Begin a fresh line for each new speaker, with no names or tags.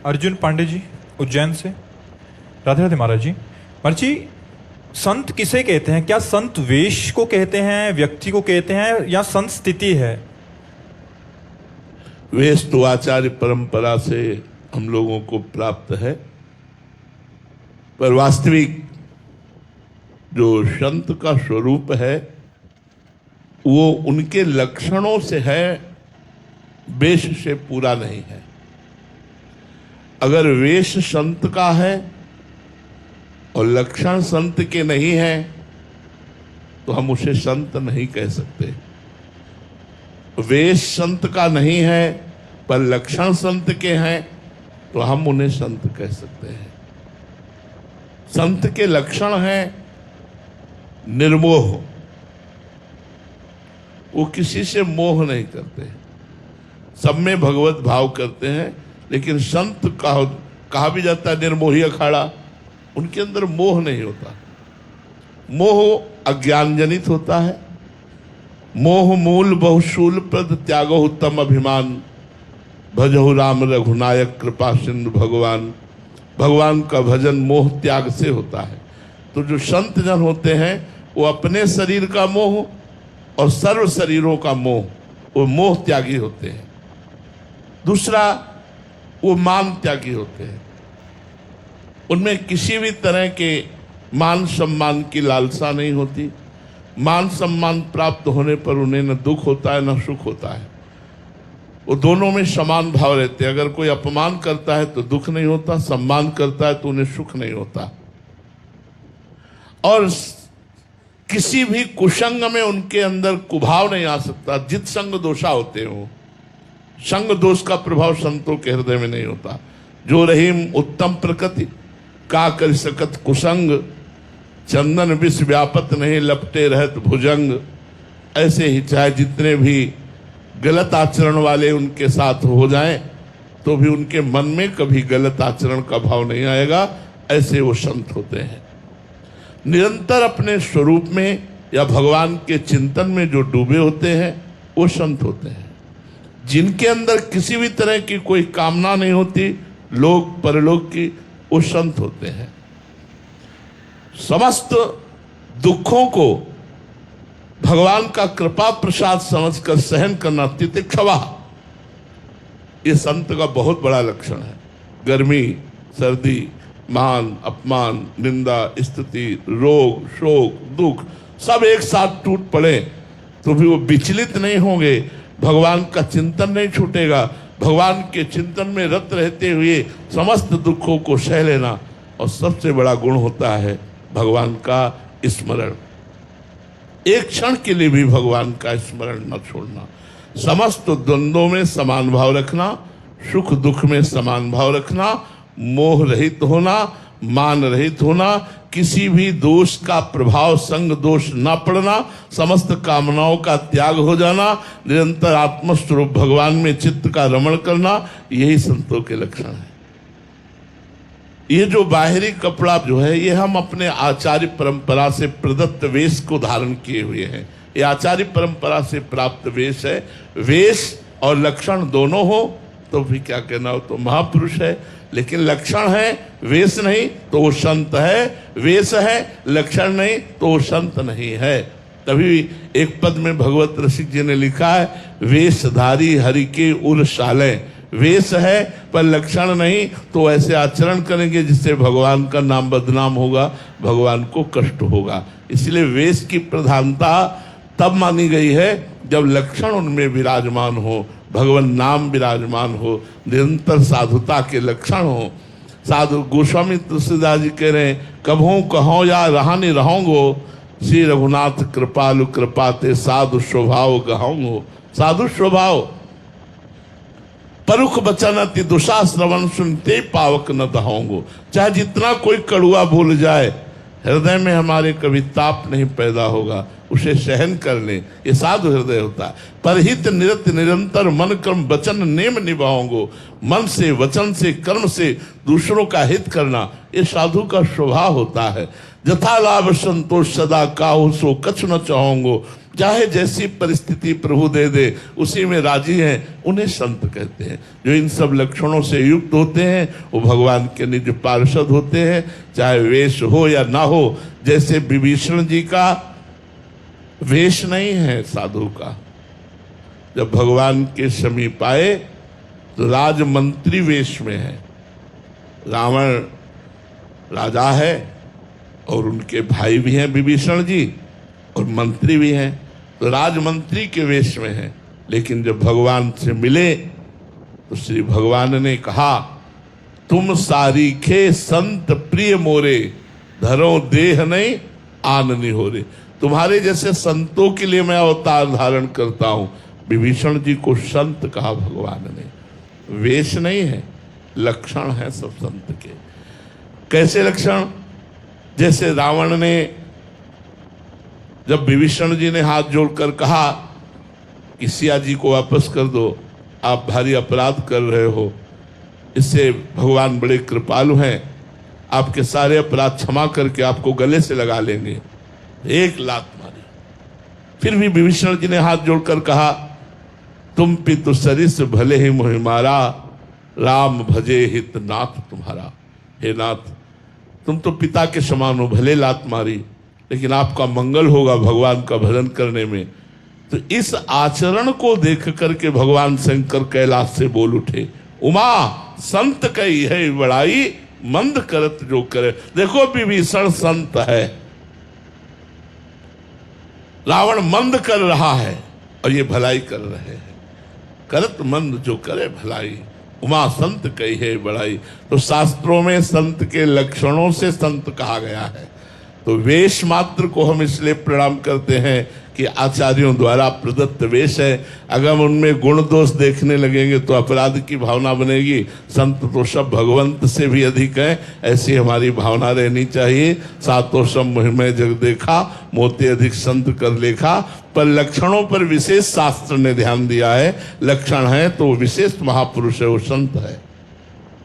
अर्जुन पांडे जी उज्जैन से। राधे राधे महाराज जी। महाराज जी, संत किसे कहते हैं? क्या संत वेश को कहते हैं, व्यक्ति को कहते हैं, या संत स्थिति है?
वेश तो आचार्य परंपरा से हम लोगों को प्राप्त है, पर वास्तविक जो संत का स्वरूप है वो उनके लक्षणों से है, वेश से पूरा नहीं है। अगर वेश संत का है और लक्षण संत के नहीं है तो हम उसे संत नहीं कह सकते। वेश संत का नहीं है पर लक्षण संत के हैं तो हम उन्हें संत कह सकते हैं। संत के लक्षण हैं निर्मोह, वो किसी से मोह नहीं करते, सब में भगवत भाव करते हैं। लेकिन संत कहा भी जाता है निर्मोही अखाड़ा, उनके अंदर मोह नहीं होता। मोह अज्ञान जनित होता है। मोह मूल बहुशूल प्रद त्यागो उत्तम अभिमान, भजहु राम रघुनायक कृपा सिंधु भगवान। भगवान का भजन मोह त्याग से होता है। तो जो संत जन होते हैं वो अपने शरीर का मोह और सर्व शरीरों का मोह, वो मोह त्यागी होते हैं। दूसरा, वो मान त्यागी होते हैं। उनमें किसी भी तरह के मान सम्मान की लालसा नहीं होती। मान सम्मान प्राप्त होने पर उन्हें न दुख होता है न सुख होता है। वो दोनों में समान भाव रहते हैं। अगर कोई अपमान करता है तो दुख नहीं होता, सम्मान करता है तो उन्हें सुख नहीं होता। और किसी भी कुसंग में उनके अंदर कुभाव नहीं आ सकता। जित संग दोषा होते हो, संग दोष का प्रभाव संतों के हृदय में नहीं होता। जो रहीम उत्तम प्रकृति का कर सकत कुसंग, चंदन विष व्यापत नहीं लपटे रहत भुजंग। ऐसे ही चाहे जितने भी गलत आचरण वाले उनके साथ हो जाएं तो भी उनके मन में कभी गलत आचरण का भाव नहीं आएगा। ऐसे वो संत होते हैं। निरंतर अपने स्वरूप में या भगवान के चिंतन में जो डूबे होते हैं वो संत होते हैं। जिनके अंदर किसी भी तरह की कोई कामना नहीं होती, लोक परलोक की, वो संत होते हैं। समस्त दुखों को भगवान का कृपा प्रसाद समझकर सहन करना, तितिक्षवा, ये संत का बहुत बड़ा लक्षण है। गर्मी, सर्दी, मान अपमान, निंदा, स्तुति, रोग, शोक, दुख सब एक साथ टूट पड़े तो भी वो विचलित नहीं होंगे। भगवान का चिंतन नहीं छूटेगा। भगवान के चिंतन में रत रहते हुए समस्त दुखों को सह लेना। और सबसे बड़ा गुण होता है भगवान का स्मरण। एक क्षण के लिए भी भगवान का स्मरण न छोड़ना। समस्त द्वंद्वों में समान भाव रखना, सुख दुख में समान भाव रखना, मोह रहित होना, मान रहित होना, किसी भी दोष का प्रभाव संग दोष न पड़ना, समस्त कामनाओं का त्याग हो जाना, निरंतर आत्मस्वरूप भगवान में चित्त का रमण करना, यही संतों के लक्षण है। ये जो बाहरी कपड़ा जो है ये हम अपने आचार्य परंपरा से प्रदत्त वेश को धारण किए हुए हैं। ये आचार्य परंपरा से प्राप्त वेश है। वेश और लक्षण दोनों हो तो भी क्या कहना हो, तो महापुरुष है। लेकिन लक्षण है, वेश नहीं तो वो संत है। वेश है, लक्षण नहीं तो वो संत नहीं है। तभी एक पद में भगवत रसिक जी ने लिखा है, वेशधारी हरि के उर शाले। वेश है पर लक्षण नहीं तो ऐसे आचरण करेंगे जिससे भगवान का नाम बदनाम होगा, भगवान को कष्ट होगा। इसलिए वेश की प्रधानता तब मानी गई है जब लक्षण उनमें विराजमान हो, भगवान नाम विराजमान हो, निरंतर साधुता के लक्षण हो। साधु गोस्वामी तुलसीदास जी कह रहे हैं, कभों कहो या रहानी रहोंगो, श्री रघुनाथ कृपालु कृपाते साधु स्वभाव गहोंगो। साधु स्वभाव, परुख बचन अति दुषा श्रवण सुनते पावक न दहोंगो। चाहे जितना कोई कड़ुआ भूल जाए, हृदय में हमारे कभी ताप नहीं पैदा होगा, उसे सहन कर ले, ये साधु हृदय होता है। परहित निरत निरंतर मन कर्म वचन नेम निभाओंगो। मन से, वचन से, कर्म से दूसरों का हित करना, ये साधु का स्वभाव होता है। जथा लाभ संतोष सदा काहू सो कछ न चाहोंगो। चाहे जैसी परिस्थिति प्रभु दे दे उसी में राजी हैं, उन्हें संत कहते हैं। जो इन सब लक्षणों से युक्त होते हैं वो भगवान के निज पार्षद होते हैं, चाहे वेश हो या ना हो। जैसे विभीषण जी का वेश नहीं है साधु का, जब भगवान के समीप आए तो राजमंत्री वेश में है। रावण राजा है और उनके भाई भी हैं विभीषण जी, और मंत्री भी हैं, तो राजमंत्री के वेश में है। लेकिन जब भगवान से मिले तो श्री भगवान ने कहा, तुम सारीखे संत प्रिय मोरे, धरो देह नहीं आननी हो रे। तुम्हारे जैसे संतों के लिए मैं अवतार धारण करता हूं। विभीषण जी को संत कहा भगवान ने, वेश नहीं है, लक्षण है सब संत के। कैसे लक्षण? जैसे रावण ने जब विभीषण जी ने हाथ जोड़कर कहा कि सिया जी को वापस कर दो, आप भारी अपराध कर रहे हो, इससे भगवान बड़े कृपालु हैं, आपके सारे अपराध क्षमा करके आपको गले से लगा लेंगे। एक लात मारी। फिर भी विभीषण जी ने हाथ जोड़कर कहा, तुम पितु सरिस भले ही मोहि मारा, राम भजे हित नाथ तुम्हारा। हे नाथ, तुम तो पिता के समान हो, भले लात मारी, लेकिन आपका मंगल होगा भगवान का भजन करने में। तो इस आचरण को देख करके भगवान शंकर कैलाश से बोल उठे, उमा संत कही है बड़ाई, मंद करत जो करे। देखो विभीषण संत है, रावण मंद कर रहा है और ये भलाई कर रहे हैं। करत मंद जो करे भलाई, उमा संत कही है बड़ाई। तो शास्त्रों में संत के लक्षणों से संत कहा गया है। तो वेश मात्र को हम इसलिए प्रणाम करते हैं कि आचार्यों द्वारा प्रदत्त वेश है। अगर हम उनमें गुण दोष देखने लगेंगे तो अपराध की भावना बनेगी। संत तो सब भगवंत से भी अधिक है, ऐसी हमारी भावना रहनी चाहिए। सातों सब महिमा जग देखा, मोते अधिक संत कर लेखा। पर लक्षणों पर विशेष शास्त्र ने ध्यान दिया है। लक्षण है तो विशेष महापुरुष है, वो संत है।